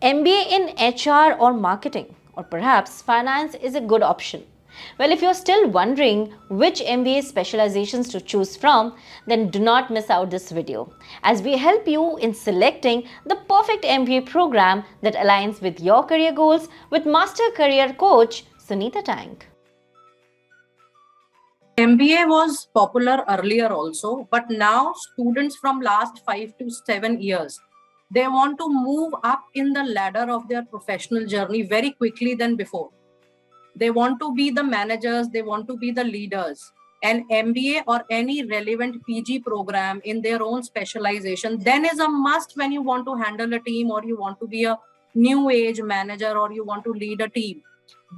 MBA in HR or marketing or perhaps finance is a good option. Well, if you're still wondering which MBA specializations to choose from, then do not miss out this video as we help you in selecting the perfect MBA program that aligns with your career goals with Master Career Coach Sunitaa Tank. MBA was popular earlier also, but now students from last 5 to 7 years, they want to move up in the ladder of their professional journey very quickly than before. They want to be the managers, they want to be the leaders. An MBA or any relevant PG program in their own specialization then is a must when you want to handle a team or you want to be a new age manager or you want to lead a team.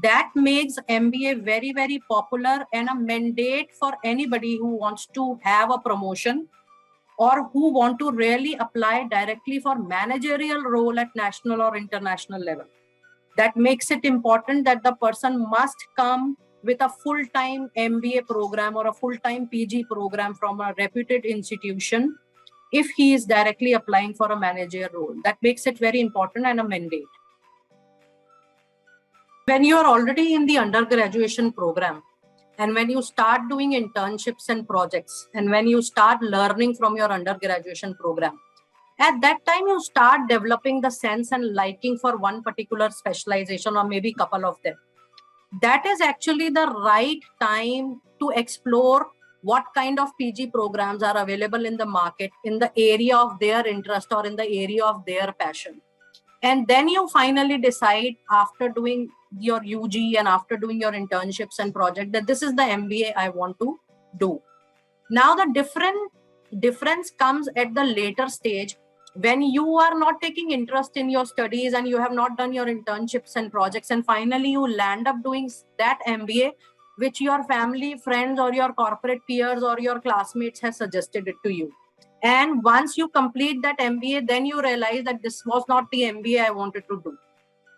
That makes MBA very, very popular and a mandate for anybody who wants to have a promotion or who want to really apply directly for managerial role at national or international level. That makes it important that the person must come with a full-time MBA program or a full-time PG program from a reputed institution if he is directly applying for a managerial role. That makes it very important and a mandate. When you are already in the undergraduation program and when you start doing internships and projects and when you start learning from your undergraduation program, at that time you start developing the sense and liking for one particular specialization or maybe couple of them. That is actually the right time to explore what kind of PG programs are available in the market in the area of their interest or in the area of their passion. And then you finally decide after doing your UG and after doing your internships and project that this is the MBA I want to do. Now the difference comes at the later stage when you are not taking interest in your studies and you have not done your internships and projects and finally you land up doing that MBA which your family, friends or your corporate peers or your classmates has suggested it to you. And once you complete that MBA, then you realize that this was not the MBA I wanted to do.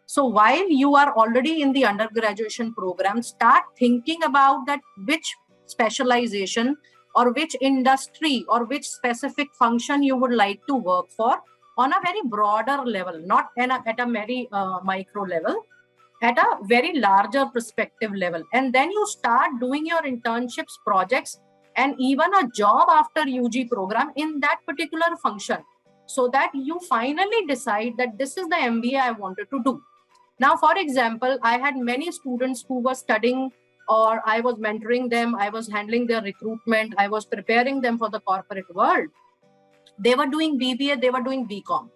So while you are already in the undergraduation program, start thinking about that which specialization or which industry or which specific function you would like to work for on a very broader level, not at a very micro level, at a very larger perspective level. And then you start doing your internships, projects, and even a job after UG program in that particular function so that you finally decide that this is the MBA I wanted to do. Now, for example, I had many students who were studying or I was mentoring them, I was handling their recruitment, I was preparing them for the corporate world. They were doing BBA, they were doing BCom.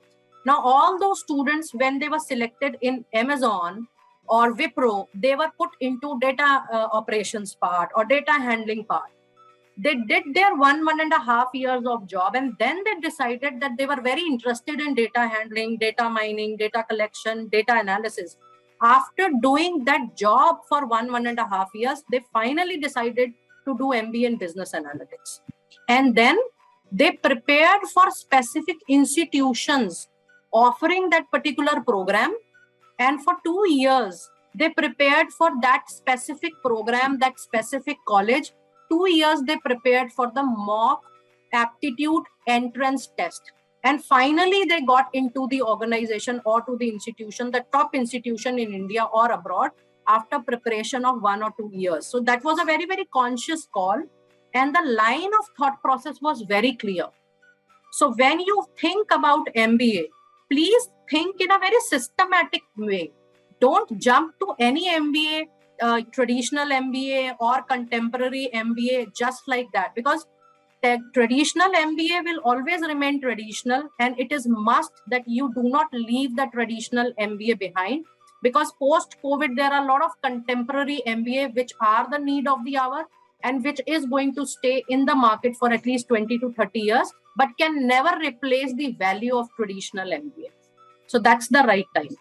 Now, all those students, when they were selected in Amazon or Wipro, they were put into data operations part or data handling part. They did their 1.5 years of job and then they decided that they were very interested in data handling, data mining, data collection, data analysis. After doing that job for 1.5 years, they finally decided to do MBA in business analytics. And then they prepared for specific institutions offering that particular program. And for 2 years, they prepared for that specific program, that specific college. 2 years, they prepared for the mock aptitude entrance test. And finally, they got into the organization or to the institution, the top institution in India or abroad after preparation of 1 or 2 years. So that was a very, very conscious call. And the line of thought process was very clear. So when you think about MBA, please think in a very systematic way. Don't jump to any MBA, traditional MBA or contemporary MBA just like that, because the traditional MBA will always remain traditional and it is must that you do not leave the traditional MBA behind, because post-COVID there are a lot of contemporary MBA which are the need of the hour and which is going to stay in the market for at least 20 to 30 years but can never replace the value of traditional MBA. So that's the right time.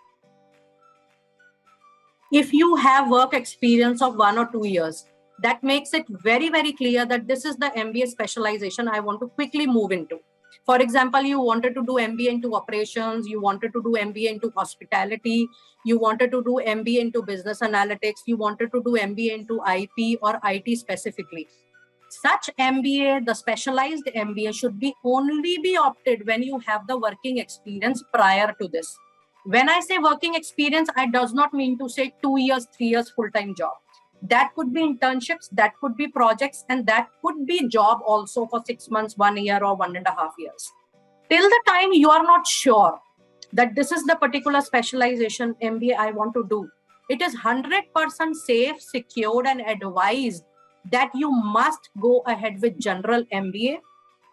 If you have work experience of 1 or 2 years, that makes it very, very clear that this is the MBA specialization I want to quickly move into. For example, you wanted to do MBA into operations, you wanted to do MBA into hospitality, you wanted to do MBA into business analytics, you wanted to do MBA into IP or IT specifically. Such MBA, the specialized MBA should be only be opted when you have the working experience prior to this. When I say working experience, I does not mean to say 2 years, 3 years full-time job. That could be internships, that could be projects, and that could be job also for 6 months, 1 year, or 1.5 years. Till the time you are not sure that this is the particular specialization MBA I want to do, it is 100% safe, secured, and advised that you must go ahead with general MBA,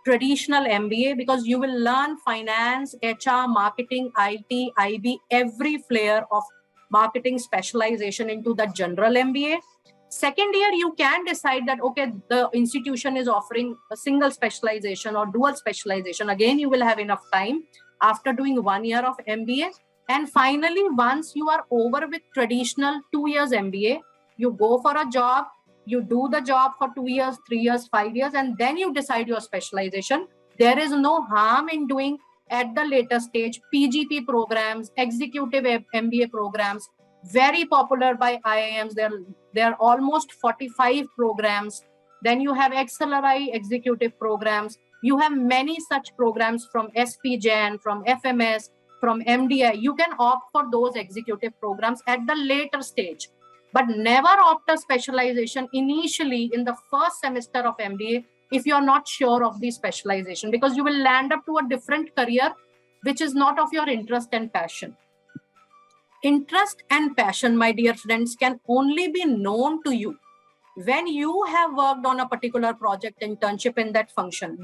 traditional MBA, because you will learn finance, HR, marketing, IT, IB, every flair of marketing specialization into the general MBA. Second year, you can decide that, okay, the institution is offering a single specialization or dual specialization. Again, you will have enough time after doing 1 year of MBA. And finally, once you are over with traditional 2 years MBA, you go for a job, you do the job for 2 years, 3 years, 5 years, and then you decide your specialization. There is no harm in doing at the later stage PGP programs, executive MBA programs, very popular by IIMs. There are almost 45 programs. Then you have XLRI executive programs. You have many such programs from SPGen, from FMS, from MDI. You can opt for those executive programs at the later stage, but never opt a specialization initially in the first semester of MBA if you are not sure of the specialization, because you will land up to a different career which is not of your interest and passion. Interest and passion, my dear friends, can only be known to you when you have worked on a particular project, internship in that function.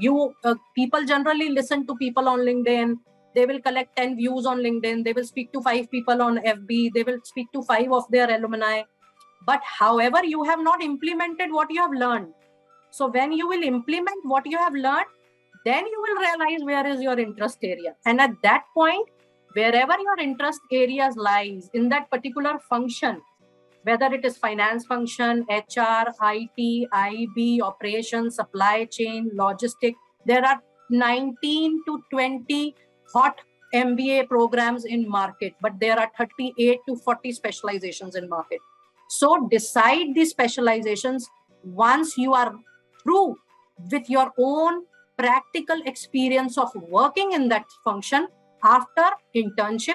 People generally listen to people on LinkedIn. They will collect 10 views on LinkedIn. They will speak to 5 people on FB. They will speak to 5 of their alumni. But however, you have not implemented what you have learned. So when you will implement what you have learned, then you will realize where is your interest area. And at that point, wherever your interest areas lies in that particular function, whether it is finance function, HR, IT, IB, operations, supply chain, logistic, there are 19 to 20 hot MBA programs in market, but there are 38 to 40 specializations in market. So decide the specializations once you are through with your own practical experience of working in that function after internship,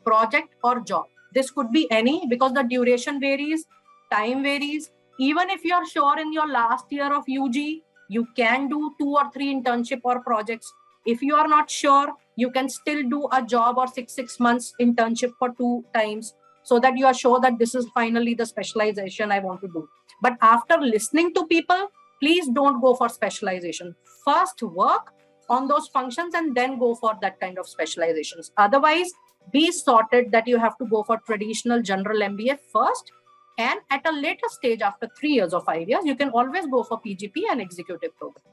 project, or job. This could be any, because the duration varies, time varies. Even if you are sure in your last year of UG, you can do 2 or 3 internship or projects. If you are not sure, you can still do a job or 6 months internship for 2 times, so that you are sure that this is finally the specialization I want to do. But after listening to people, please don't go for specialization. First work on those functions and then go for that kind of specializations. Otherwise, be sorted that you have to go for traditional general MBA first, and at a later stage, after 3 years or 5 years, you can always go for PGP and executive program.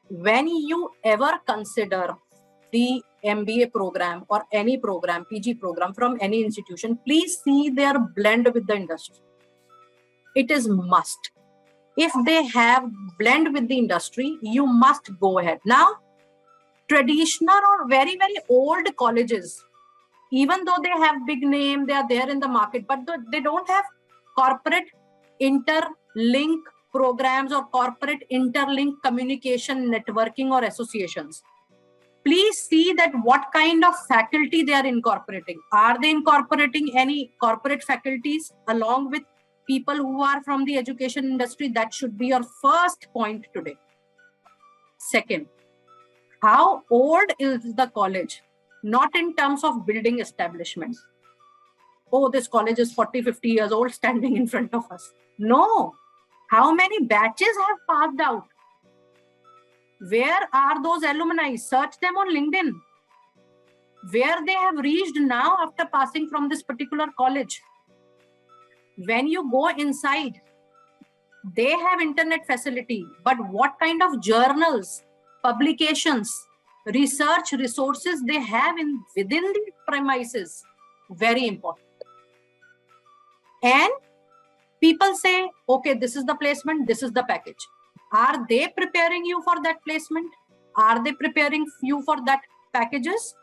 When you ever consider the MBA program or any program, PG program from any institution, please see their blend with the industry. It is must. If they have blend with the industry, you must go ahead. Now, traditional or very, very old colleges, even though they have big name, they are there in the market, but they don't have corporate interlink programs or corporate interlink communication, networking, or associations. Please see that what kind of faculty they are incorporating. Are they incorporating any corporate faculties along with people who are from the education industry? That should be your first point today. Second, how old is the college? Not in terms of building establishment. Oh, this college is 40, 50 years old standing in front of us. No. How many batches have passed out? Where are those alumni? Search them on LinkedIn. Where they have reached now after passing from this particular college. When you go inside, they have internet facility, but what kind of journals, publications, research resources they have within the premises? Very important. And people say, okay, this is the placement, this is the package. Are they preparing you for that placement? Are they preparing you for that packages?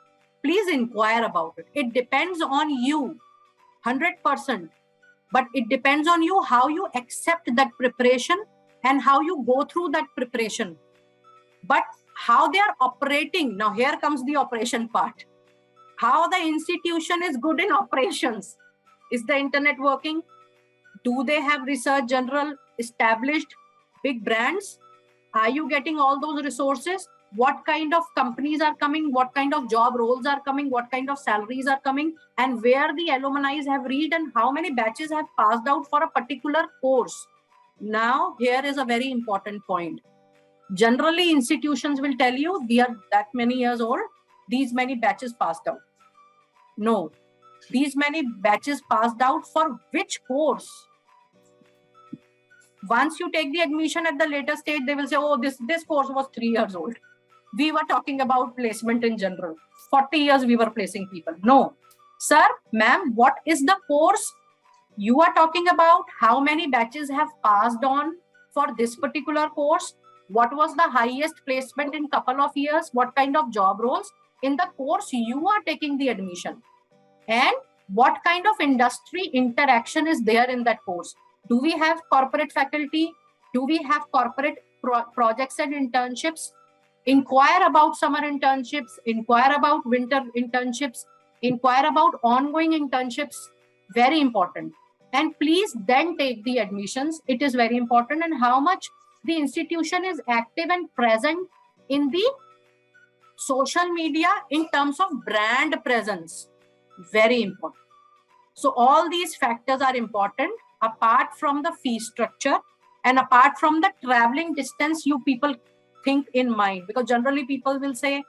Please inquire about it. It depends on you, 100%. But it depends on you how you accept that preparation and how you go through that preparation. But how they are operating, now here comes the operation part. How the institution is good in operations. Is the internet working? Do they have research general established big brands? Are you getting all those resources? What kind of companies are coming? What kind of job roles are coming? What kind of salaries are coming? And where the alumni have reached and how many batches have passed out for a particular course? Now, here is a very important point. Generally, institutions will tell you we are that many years old, these many batches passed out. No, these many batches passed out for which course? Once you take the admission at the later stage, they will say, oh, this course was 3 years old. We were talking about placement in general. 40 years we were placing people. No. Sir, ma'am, what is the course you are talking about? How many batches have passed on for this particular course? What was the highest placement in couple of years? What kind of job roles in the course you are taking the admission? And what kind of industry interaction is there in that course? Do we have corporate faculty? Do we have corporate projects and internships? Inquire about summer internships, inquire about winter internships, inquire about ongoing internships. Very important. And please then take the admissions. It is very important. And how much the institution is active and present in the social media in terms of brand presence. Very important. So all these factors are important apart from the fee structure and apart from the traveling distance you people think in mind, because generally people will say,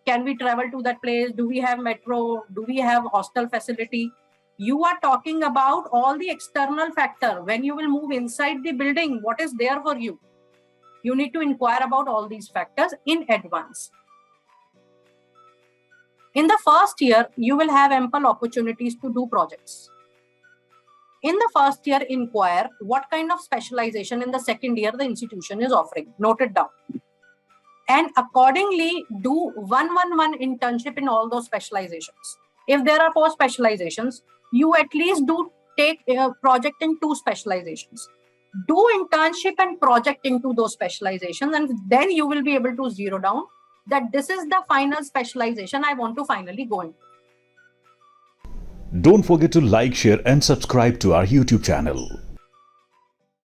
can we travel to that place? Do we have metro? Do we have hostel facility? You are talking about all the external factor. When you will move inside the building, what is there for you? You need to inquire about all these factors in advance. In the first year, you will have ample opportunities to do projects. In the first year, inquire what kind of specialization in the second year the institution is offering. Note it down. And accordingly, do 1-1-1 internship in all those specializations. If there are 4 specializations, you at least do take a project in 2 specializations. Do internship and project into those specializations, and then you will be able to zero down that this is the final specialization I want to finally go into. Don't forget to like, share and subscribe to our YouTube channel.